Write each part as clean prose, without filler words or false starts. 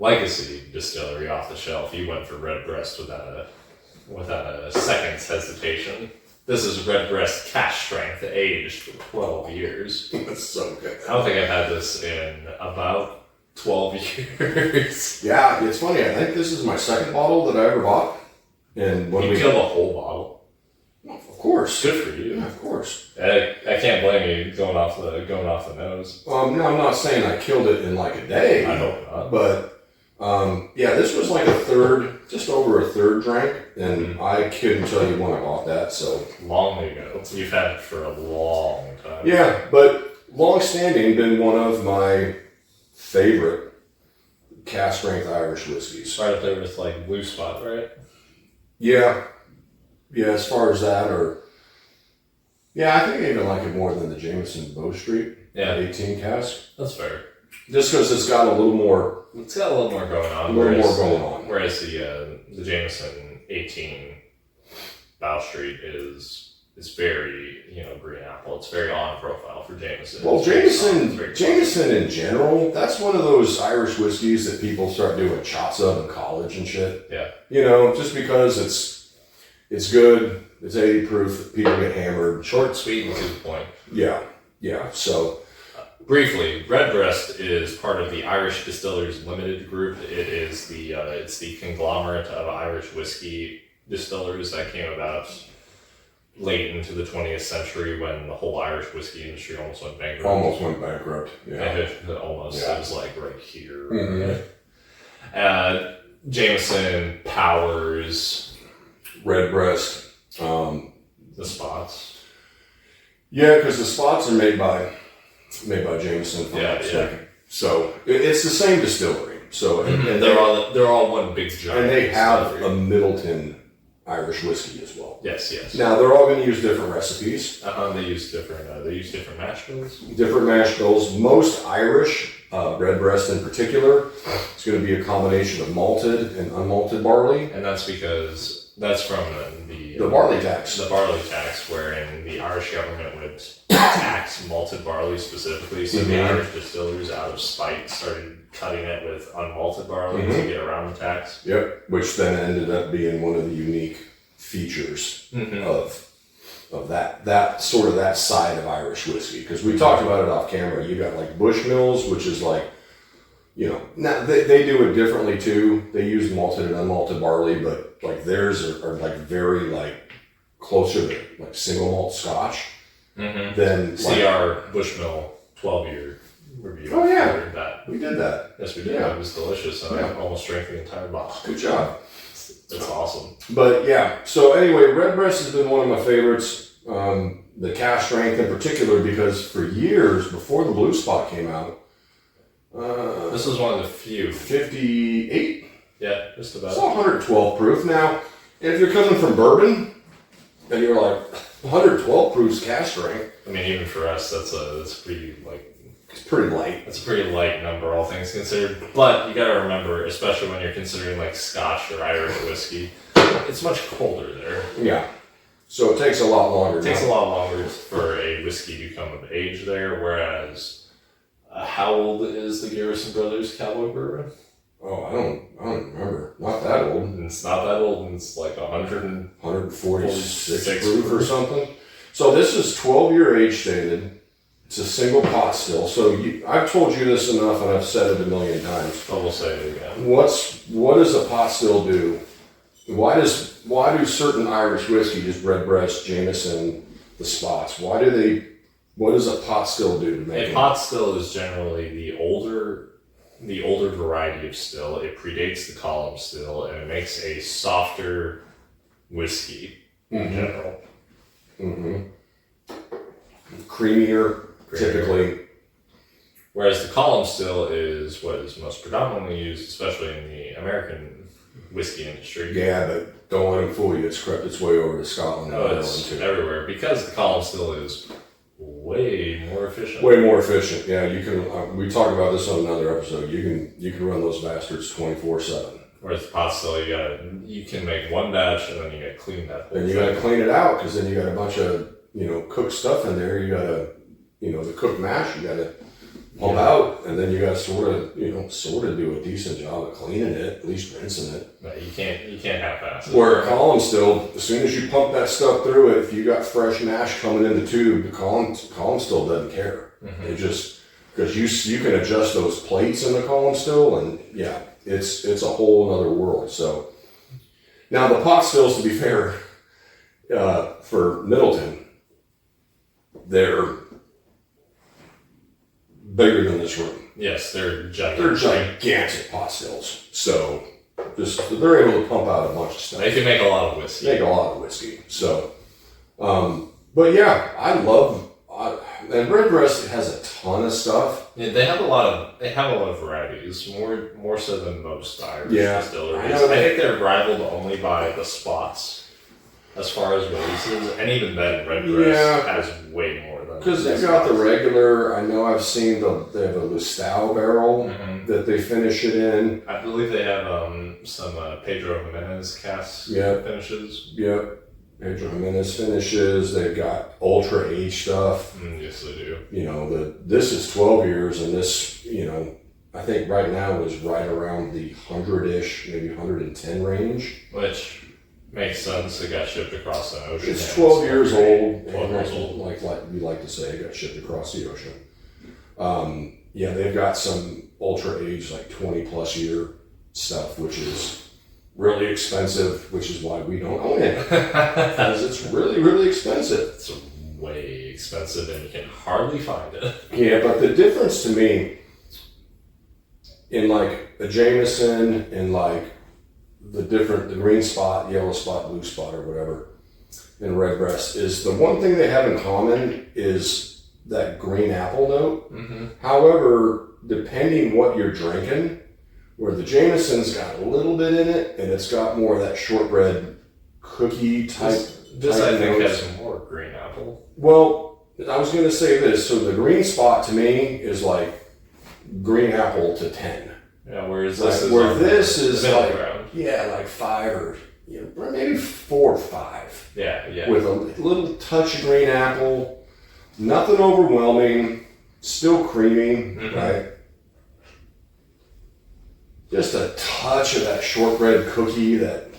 legacy distillery off the shelf, you went for Redbreast without a second's hesitation. This is Redbreast cash strength, aged for 12 years. That's so good. I don't think I've had this in about 12 years. Yeah, it's funny. I think this is my second bottle that I ever bought. And when you killed a whole bottle. Of course. Good for you. Yeah, of course. I can't blame you going off the nose. No, I'm not saying I killed it in like a day. I hope not. But yeah, this was like just over a third drink, and I couldn't tell you when I bought that. So long ago. You've had it for a long time. Yeah, but long-standing, been one of my favorite cask strength Irish whiskeys. Right up there with like Blue Spot, right? Yeah, as far as that, I think I even like it more than the Jameson Bow Street 18 cask. That's fair. Just because it's got a little more. It's got a little more going on. Whereas the Jameson 18 Bow Street is very, green apple. It's very on profile for Jameson. Well, Jameson in general, that's one of those Irish whiskeys that people start doing shots of in college and shit. Yeah. Just because it's good, it's 80 proof, people get hammered. Short, sweet, and to the point. Yeah. So, briefly, Redbreast is part of the Irish Distillers Limited Group. It is it's the conglomerate of Irish whiskey distillers that came about late into the 20th century when the whole Irish whiskey industry almost went bankrupt. Yeah. Almost. Yeah. It was like right here. Mm-hmm. Jameson, Powers, Redbreast, the Spots. Yeah, because the Spots are made by Jameson. So it's the same distillery. So and they're all one big giant. And they have a Middleton Irish whiskey as well. Yes. Now they're all going to use different recipes. They use different mash bills. Different mash bills. Most Irish, Redbreast in particular, it's going to be a combination of malted and unmalted barley. And that's because that's from the barley tax. The barley tax, wherein the Irish government would tax malted barley specifically. So the Irish distillers, out of spite, started cutting it with unmalted barley to get around the tax. Yep, which then ended up being one of the unique features of that sort of that side of Irish whiskey. Because we talked about it off camera. You got like Bushmills, which is like, now they do it differently too. They use malted and unmalted barley, but like theirs are like very like closer to like single malt Scotch than our Bushmill 12-year review. Oh yeah, we did that. Yes, we did. Yeah. It was delicious. I almost drank the entire bottle. Good job. It's awesome. But yeah, so anyway, Redbreast has been one of my favorites. The cask strength in particular, because for years before the Blue Spot came out, this was one of the few. 58? Yeah, just about. It's 112 proof. Now, if you're coming from bourbon, and you're like, 112 proof's cask strength. I mean, even for us, that's pretty, like... It's pretty light. It's a pretty light number, all things considered. But you gotta remember, especially when you're considering, like, Scotch or Irish whiskey, it's much colder there. Yeah. So it takes a lot longer. It takes a lot longer for a whiskey to come of age there, whereas... how old is the Garrison Brothers Cowboy Bourbon? Oh, I don't remember. Not that old. It's not that old, and it's like 146 proof or something. So this is 12-year age stated. It's a single pot still. So I've told you this enough, and I've said it a million times. But we'll say it again. What does a pot still do? Why do certain Irish whiskey, just Redbreast, Jameson, the Spots, what does a pot still do to make it? A pot still is generally the older variety of still. It predates the column still, and it makes a softer whiskey in general. Creamier, typically. Whereas the column still is what is most predominantly used, especially in the American whiskey industry. Yeah, but don't let them fool you. It's crept its way over to Scotland and Ireland too. Everywhere, because the column still is way more efficient. Way more efficient. Yeah, you can. We talked about this on another episode. You can run those bastards 24/7. Whereas the pot still, you can make one batch and then you got to clean that whole thing. And you got to clean it out, because then you got a bunch of cooked stuff in there. You got to the cooked mash. You got to pump out, and then you got to sort of do a decent job of cleaning it, at least rinsing it. No, you can't half-ass it. Where a column still, as soon as you pump that stuff through it, if you got fresh mash coming in the tube, the column still doesn't care. It just, because you can adjust those plates in the column still, and yeah, it's a whole other world. So now the pot stills, to be fair, for Middleton, they're bigger than this room. Yes, they're gigantic. They're gigantic pot stills. So they're able to pump out a bunch of stuff. They can make a lot of whiskey. So, but yeah, and Redbreast has a ton of stuff. Yeah, they have a lot of varieties, more so than most Irish distilleries. I think they're rivaled only by the spots as far as releases, and even then, Redbreast has way more than. Because they've got the regular. I know I've seen they have a Lustau barrel that they finish it in. I believe they have some Pedro Jimenez cask finishes. Yep. Pedro Jimenez finishes. They've got ultra age stuff. Yes, they do. This is 12 years, and this, I think right now is right around the 100-ish, maybe 110 range. Which makes sense. It got shipped across the ocean. It's 12 years old. 12 years old. Like we like to say, it got shipped across the ocean. They've got some ultra age, like 20 plus year stuff, which is really expensive, which is why we don't own it. Because it's really, really expensive. It's way expensive and you can hardly find it. Yeah, but the difference to me in like a Jameson and like the green spot, yellow spot, blue spot, or whatever, in Redbreast is the one thing they have in common is that green apple note. However, depending what you're drinking, where the Jameson's got a little bit in it, and it's got more of that shortbread cookie type. This I think notes. has more green apple. Well, I was going to say this. So the green spot to me is like green apple to 10. Yeah, whereas this is like ground. like 5 or maybe 4 or 5. Yeah. With a little touch of green apple, nothing overwhelming, still creamy, right? Just a touch of that shortbread cookie, that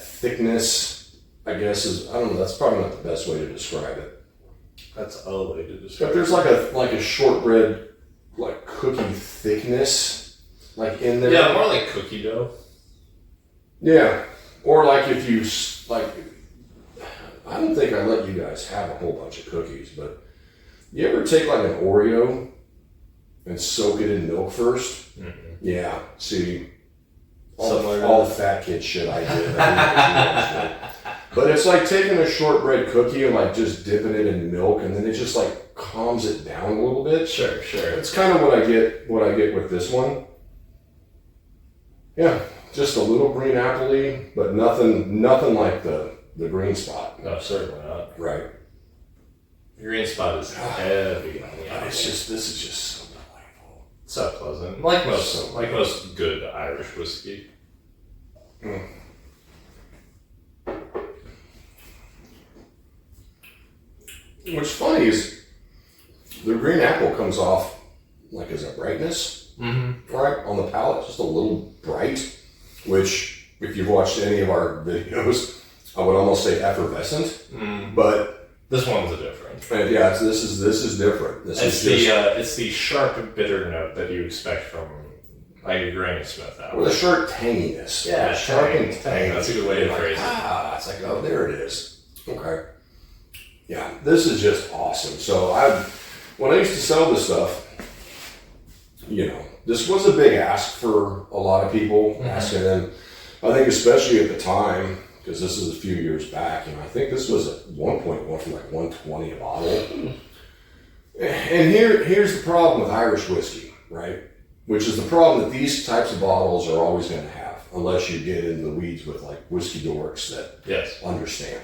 thickness, I guess is, I don't know, that's probably not the best way to describe it. That's a way to describe it. But there's like a shortbread, like cookie thickness, like in there. Yeah, more like cookie dough. Yeah, or like if you, like, I don't think I let you guys have a whole bunch of cookies, but you ever take like an Oreo and soak it in milk first? Yeah, see, all the fat kid shit I did. But it's like taking a shortbread cookie and like just dipping it in milk, and then it just like calms it down a little bit. Sure. That's kind of what I get with this one. Yeah, just a little green apple-y, but nothing like the green spot. No, certainly not. Right. The green spot is heavy on the apple. This is just so delightful. So pleasant. Like most good Irish whiskey. What's funny is the green apple comes off like as a brightness, right, on the palate, just a little bright, which if you've watched any of our videos, I would almost say effervescent, but this one's a different. Yeah, this is different. It's the sharp bitter note that you expect from like a Granny Smith apple. With a sharp tanginess. Yeah, sharp and tangy. That's a good way to phrase it. It's like, oh, there it is. Okay. Yeah, this is just awesome. So when I used to sell this stuff, this was a big ask for a lot of people, asking them. I think especially at the time, because this is a few years back, I think this was at one point going for like $120 a bottle. And here's the problem with Irish whiskey, right? Which is the problem that these types of bottles are always going to have, unless you get in the weeds with like whiskey dorks that understand.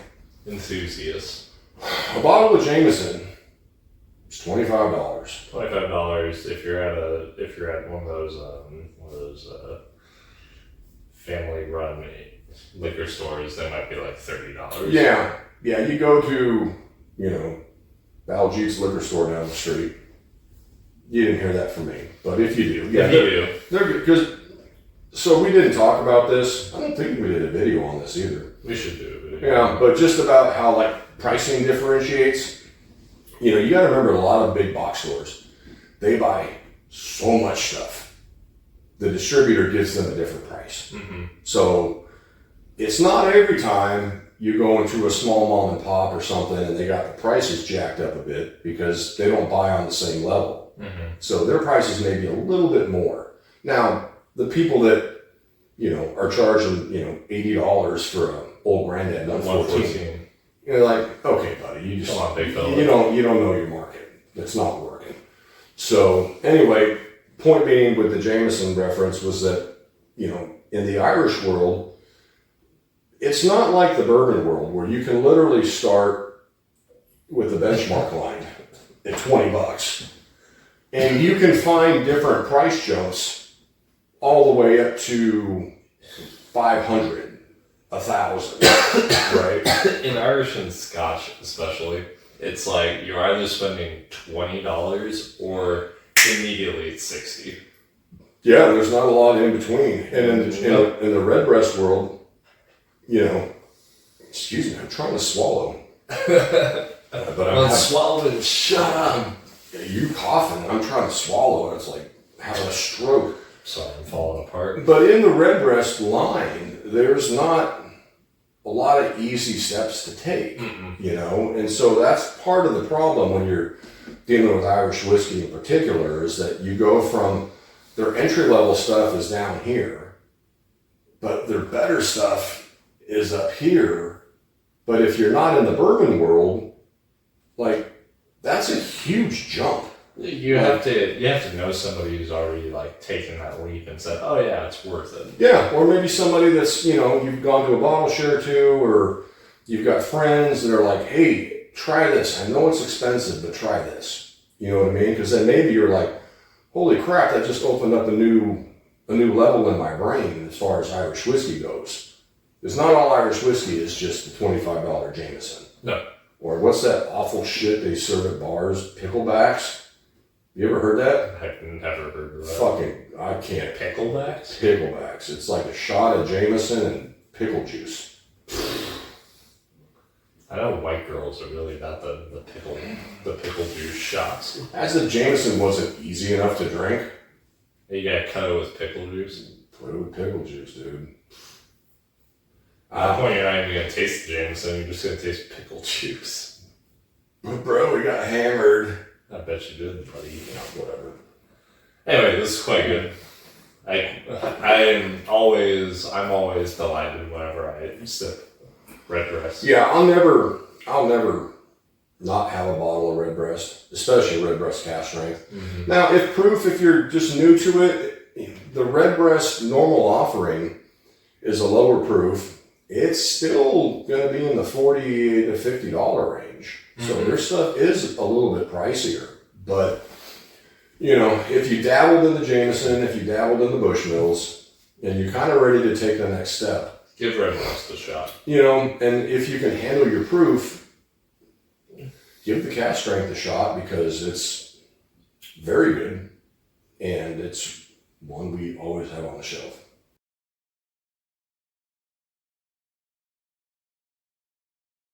Enthusiasts. A bottle of Jameson is $25. $25 if you're at one of those family run liquor stores, that might be like $30. Yeah. You go to Baljeet's liquor store down the street. You didn't hear that from me, but if you do, yeah, If you do. they're good. Because so we didn't talk about this. I don't think we did a video on this either. We should do a video. Yeah, but just about how like pricing differentiates. You know, you got to remember a lot of big box stores. They buy so much stuff. The distributor gives them a different price. Mm-hmm. So it's not every time you go into a small mom and pop or something and they got the prices jacked up a bit because they don't buy on the same level. Mm-hmm. So their prices may be a little bit more. Now, the people that, you know, are charging, you know, $80 for an old granddad 114. You're like, okay, buddy, you just, Come on, big fella. you don't know your market. That's not working. So anyway, point being with the Jameson reference was that, you know, in the Irish world, it's not like the bourbon world where you can literally start with the benchmark line at $20. And you can find different price jumps all the way up to 500. 1,000, right? In Irish and Scotch, especially, it's like you're either spending $20 or immediately it's $60. Yeah, there's not a lot in between. And in the Redbreast world, you know, excuse me, I'm trying to swallow. But I'm swallowing. Shut up. You coughing, I'm trying to swallow, and it's like having a stroke. Sorry, I'm falling apart. But in the Redbreast line, there's not a lot of easy steps to take, you know? And so that's part of the problem when you're dealing with Irish whiskey in particular, is that you go from their entry-level stuff is down here, but their better stuff is up here. But if you're not in the bourbon world, like, that's a huge jump. You have to know somebody who's already like taken that leap and said, "Oh yeah, it's worth it." Yeah, or maybe somebody that's, you know, you've gone to a bottle share to, or you've got friends that are like, "Hey, try this. I know it's expensive, but try this." You know what I mean? Because then maybe you're like, "Holy crap, that just opened up a new level in my brain as far as Irish whiskey goes." Because not all Irish whiskey is just the $25 Jameson. No. Or what's that awful shit they serve at bars? Picklebacks. You ever heard that? I've never heard of that. Fucking, I can't. Picklebacks? Picklebacks. It's like a shot of Jameson and pickle juice. I know white girls are really about the pickle juice shots. As if Jameson wasn't easy enough to drink. You gotta cut it with pickle juice. Put it with pickle juice, dude. At that point, you're not even gonna taste the Jameson. You're just gonna taste pickle juice. But bro, we got hammered. I bet you did, buddy. Yeah, whatever. Anyway, this is quite good. I'm always delighted whenever I sip Redbreast. Yeah, I'll never not have a bottle of Redbreast, especially Redbreast Cask Strength. Mm-hmm. Now, if you're just new to it, the Redbreast normal offering is a lower proof. It's still going to be in the $40 to $50 range. So their stuff is a little bit pricier. But, you know, if you dabbled in the Jameson, if you dabbled in the Bushmills, and you're kind of ready to take the next step, Give Redbreast a shot. you know, and if you can handle your proof, give the Cask Strength a shot because it's very good. And it's one we always have on the shelf.